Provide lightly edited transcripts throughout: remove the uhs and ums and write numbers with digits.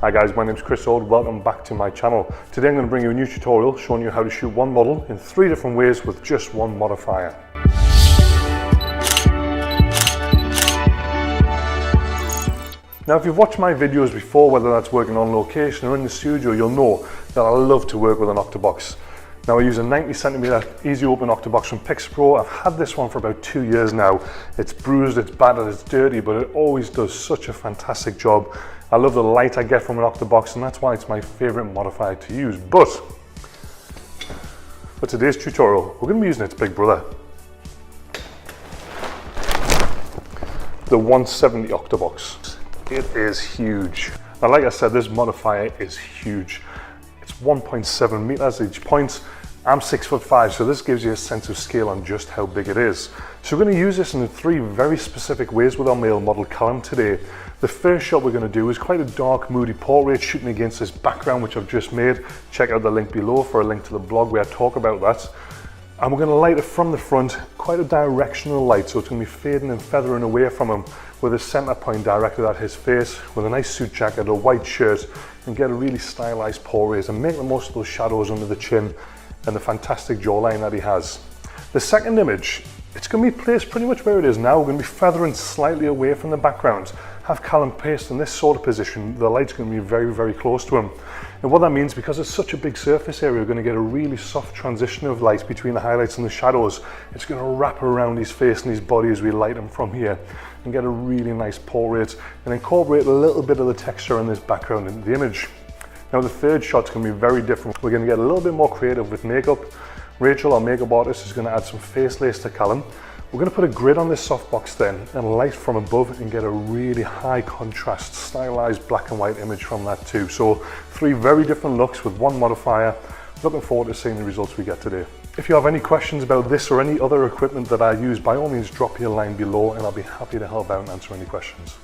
Hi guys, my name is Chris Old. Welcome back to my channel. Today I'm going to bring you a new tutorial showing you how to shoot one model in 3 different ways with just one modifier. Now if you've watched my videos before, whether that's working on location or in the studio, you'll know that I love to work with an Octabox. Now I use a 90cm easy open Octabox from Pixapro. I've had this one for about 2 years now. It's bruised, it's battered, it's dirty, but it always does such a fantastic job. I love the light I get from an Octabox, and that's why it's my favorite modifier to use. But for today's tutorial, we're going to be using its big brother, the 170 Octabox. It is huge. Now, like I said, this modifier is huge. It's 1.7 meters each point. I'm 6'5", so this gives you a sense of scale on just how big it is. So we're going to use this in 3 very specific ways with our male model Callum today. The first shot we're going to do is quite a dark, moody portrait shooting against this background which I've just made. Check out the link below for a link to the blog where I talk about that. And we're going to light it from the front, quite a directional light, so it's going to be fading and feathering away from him with a center point directed at his face, with a nice suit jacket, a white shirt, and get a really stylized portrait and make the most of those shadows under the chin and the fantastic jawline that he has. The second image, it's going to be placed pretty much where it is now. We're going to be feathering slightly away from the background. Have Callum placed in this sort of position, the light's going to be very, very close to him. And what that means, because it's such a big surface area, we're going to get a really soft transition of light between the highlights and the shadows. It's going to wrap around his face and his body as we light him from here and get a really nice portrait and incorporate a little bit of the texture in this background into the image. Now the third shot's going to be very different. We're going to get a little bit more creative with makeup. Rachel, our makeup artist, is going to add some face lace to Callum. We're going to put a grid on this softbox then and light from above and get a really high contrast stylized black and white image from that too. So 3 very different looks with one modifier. Looking forward to seeing the results we get today. If you have any questions about this or any other equipment that I use, by all means drop your line below and I'll be happy to help out and answer any questions.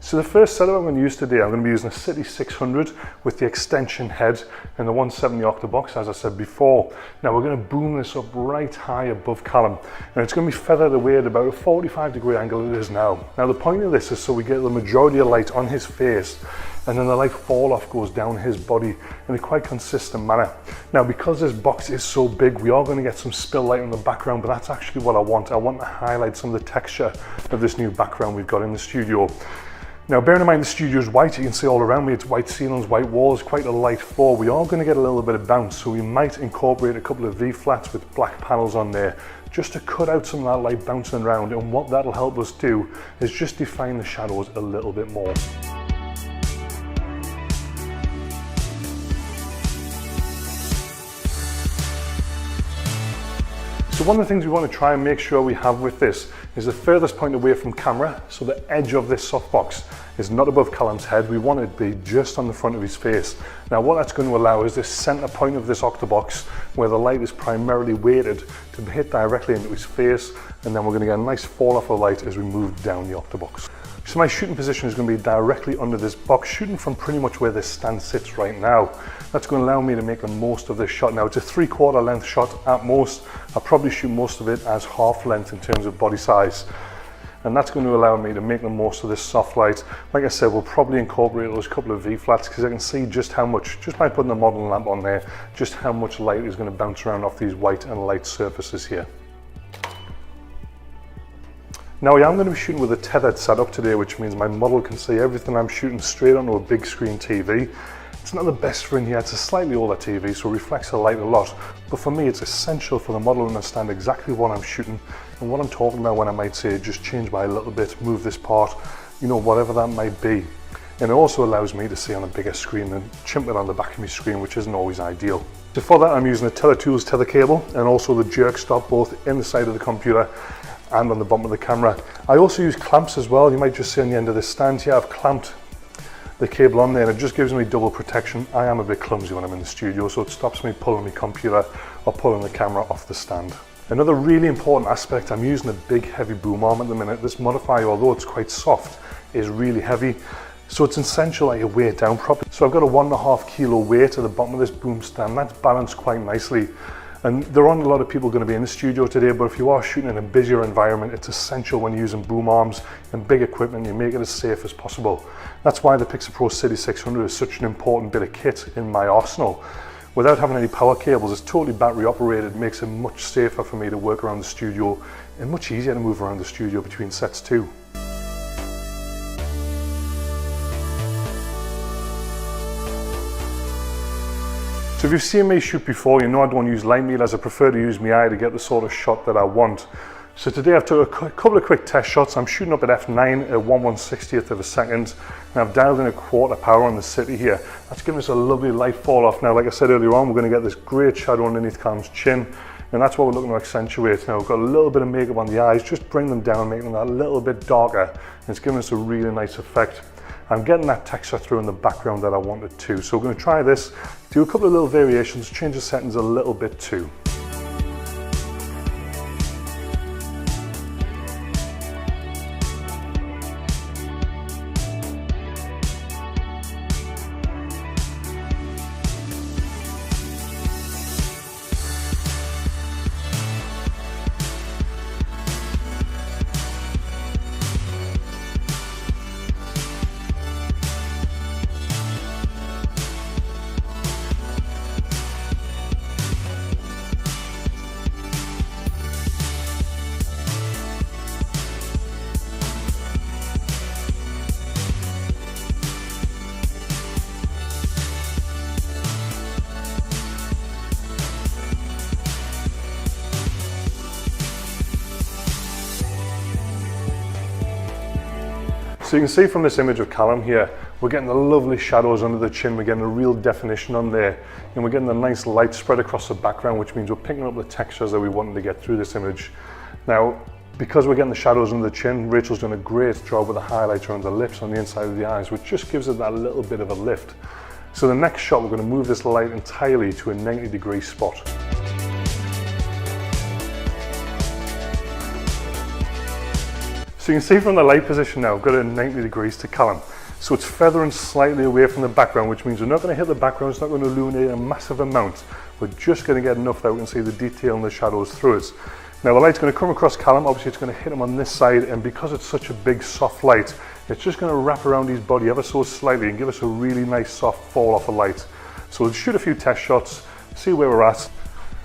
So the first setup I'm going to use today, I'm going to be using a City 600 with the extension head and the 170 Octabox, as I said before. Now we're going to boom this up right high above Callum, and it's going to be feathered away at about a 45-degree angle it is now. Now the point of this is so we get the majority of light on his face, and then the light fall off goes down his body in a quite consistent manner. Now because this box is so big, we are going to get some spill light on the background, but that's actually what I want. I want to highlight some of the texture of this new background we've got in the studio. Now bearing in mind the studio is white, you can see all around me it's white ceilings, white walls, quite a light floor. We are going to get a little bit of bounce, so we might incorporate a couple of V-flats with black panels on there just to cut out some of that light bouncing around, and what that'll help us do is just define the shadows a little bit more. So one of the things we want to try and make sure we have with this is the furthest point away from camera, so the edge of this softbox is not above Callum's head. We want it to be just on the front of his face. Now what that's going to allow is this center point of this Octabox where the light is primarily weighted to hit directly into his face, and then we're going to get a nice fall off of light as we move down the Octabox. So my shooting position is going to be directly under this box, shooting from pretty much where this stand sits right now. That's going to allow me to make the most of this shot. Now it's a 3/4 length shot at most. I'll probably shoot most of it as half length in terms of body size. And that's going to allow me to make the most of this soft light. Like I said, we'll probably incorporate those couple of V-flats because I can see just how much, just by putting the model lamp on there, just how much light is going to bounce around off these white and light surfaces here. Now I am going to be shooting with a tethered setup today, which means my model can see everything I'm shooting straight onto a big screen TV. It's not the best for in here, it's a slightly older TV, so it reflects the light a lot. But for me, it's essential for the model to understand exactly what I'm shooting and what I'm talking about when I might say, just change by a little bit, move this part, you know, whatever that might be. And it also allows me to see on a bigger screen than chimping on the back of my screen, which isn't always ideal. So for that, I'm using a Teletools tether cable and also the jerk stop, both in the side of the computer and on the bottom of the camera. I also use clamps as well. You might just see on the end of this stand here, I've clamped the cable on there, and it just gives me double protection. I am a bit clumsy when I'm in the studio, so it stops me pulling my computer or pulling the camera off the stand. Another really important aspect, I'm using a big heavy boom arm at the minute. This Modifier, although it's quite soft, is really heavy. So it's essential that you weigh it down properly. So I've got a 1.5 kilo weight at the bottom of this boom stand. That's balanced quite nicely. And there aren't a lot of people going to be in the studio today, but if you are shooting in a busier environment, it's essential when using boom arms and big equipment, you make it as safe as possible. That's why the Pixapro City 600 is such an important bit of kit in my arsenal. Without having any power cables, it's totally battery operated, makes it much safer for me to work around the studio and much easier to move around the studio between sets too. So if you've seen me shoot before, you know I don't use line meters. I prefer to use my eye to get the sort of shot that I want. So today I've took a couple of quick test shots. I'm shooting up at f9 at 1/160th of a second, and I've dialed in a 1/4 power on the city here. That's giving us a lovely light fall off. Now, like I said earlier on, we're going to get this great shadow underneath Callum's chin, and that's what we're looking to accentuate. Now, we've got a little bit of makeup on the eyes, just bring them down, making them a little bit darker, and it's giving us a really nice effect. I'm getting that texture through in the background that I wanted to. So we're going to try this, do a couple of little variations, change the settings a little bit too. So you can see from this image of Callum here, we're getting the lovely shadows under the chin, we're getting a real definition on there, and we're getting a nice light spread across the background, which means we're picking up the textures that we wanted to get through this image. Now, because we're getting the shadows under the chin, Rachel's done a great job with the highlights around the lips on the inside of the eyes, which just gives it that little bit of a lift. So the next shot, we're going to move this light entirely to a 90-degree spot. So you can see from the light position now, I've got it at 90 degrees to Callum. So it's feathering slightly away from the background, which means we're not going to hit the background, it's not going to illuminate a massive amount. We're just going to get enough that we can see the detail and the shadows through it. Now the light's going to come across Callum, obviously it's going to hit him on this side, and because it's such a big soft light, it's just going to wrap around his body ever so slightly and give us a really nice soft fall off of light. So we'll shoot a few test shots, see where we're at.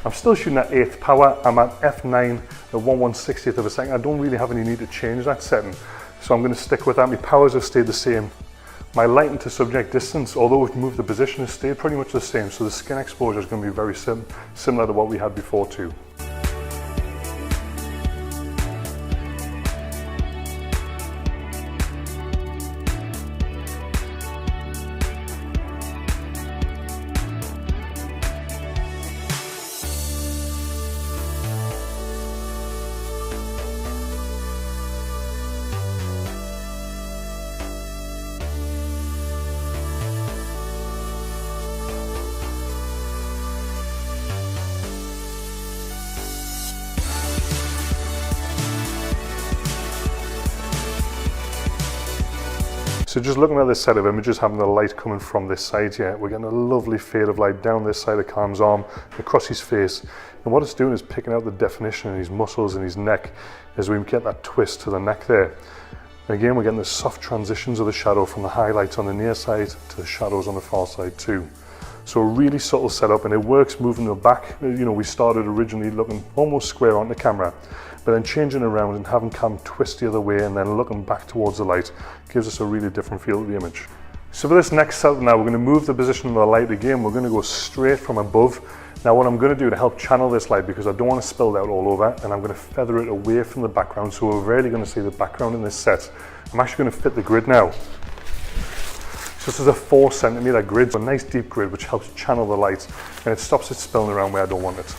I'm still shooting at 8th power, I'm at f9 at 1/160th of a second. I don't really have any need to change that setting, so I'm going to stick with that. My powers have stayed the same. My light into subject distance, although we've moved the position, has stayed pretty much the same, so the skin exposure is going to be very similar to what we had before too. So just looking at this set of images, having the light coming from this side here, we're getting a lovely fade of light down this side of Callum's arm, across his face. And what it's doing is picking out the definition in his muscles and his neck as we get that twist to the neck there. And again, we're getting the soft transitions of the shadow from the highlights on the near side to the shadows on the far side too. So a really subtle setup, and it works moving the back. You know, we started originally looking almost square on the camera, but then changing around and having Cam twist the other way and then looking back towards the light gives us a really different feel to the image. So for this next setup now, we're going to move the position of the light again. We're going to go straight from above. Now what I'm going to do to help channel this light, because I don't want to spill it out all over, and I'm going to feather it away from the background, so we're rarely going to see the background in this set. I'm actually going to fit the grid now. So this is a 4 centimeter grid, so a nice deep grid which helps channel the light, and it stops it spilling around where I don't want it.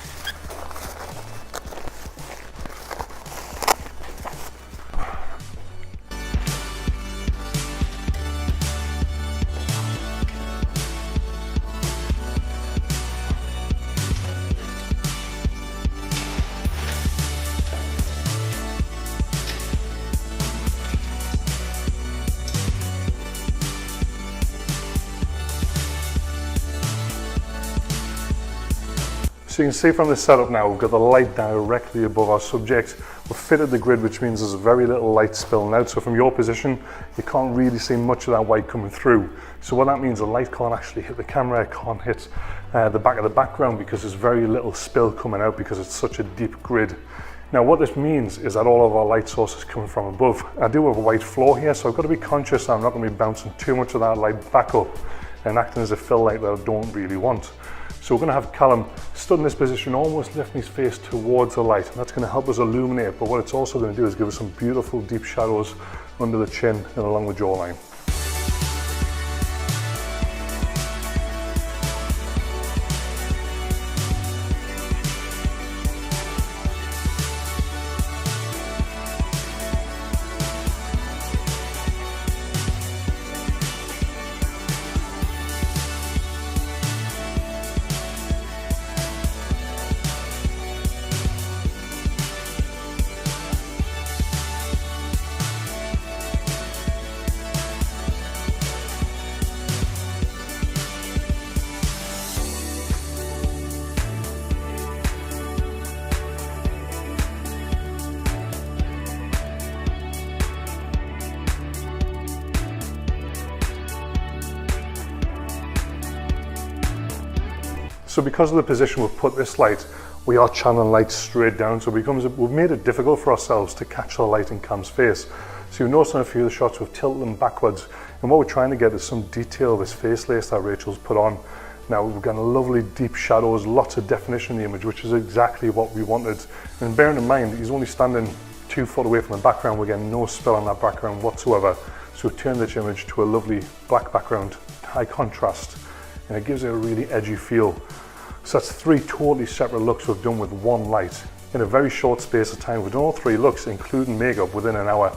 So you can see from this setup now, we've got the light directly above our subject. We've fitted the grid, which means there's very little light spilling out. So from your position, you can't really see much of that white coming through. So what that means, the light can't actually hit the camera, it can't hit the back of the background because there's very little spill coming out because it's such a deep grid. Now what this means is that all of our light source is coming from above. I do have a white floor here, so I've got to be conscious that I'm not going to be bouncing too much of that light back up and acting as a fill light that I don't really want. So we're going to have Callum stood in this position, almost lifting his face towards the light, and that's going to help us illuminate, but what it's also going to do is give us some beautiful deep shadows under the chin and along the jawline. So because of the position we've put this light, we are channeling light straight down, so we've made it difficult for ourselves to catch the light in Cam's face. So you'll notice in a few of the shots we've tilted them backwards, and what we're trying to get is some detail of this face lace that Rachel's put on. Now we've got lovely deep shadows, lots of definition in the image, which is exactly what we wanted. And bearing in mind, he's only standing 2 foot away from the background, we're getting no spill on that background whatsoever. So we've turned this image to a lovely black background, high contrast, and it gives it a really edgy feel. So that's 3 totally separate looks we've done with one light. In a very short space of time, we've done all 3 looks, including makeup, within an hour.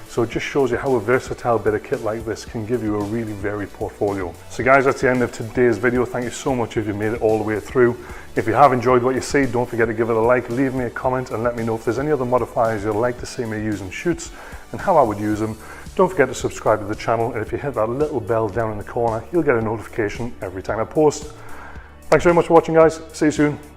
So it just shows you how a versatile bit of kit like this can give you a really varied portfolio. So guys, that's the end of today's video. Thank you so much if you made it all the way through. If you have enjoyed what you see, don't forget to give it a like, leave me a comment, and let me know if there's any other modifiers you'd like to see me use in shoots and how I would use them. Don't forget to subscribe to the channel, and if you hit that little bell down in the corner, you'll get a notification every time I post. Thanks very much for watching, guys. See you soon.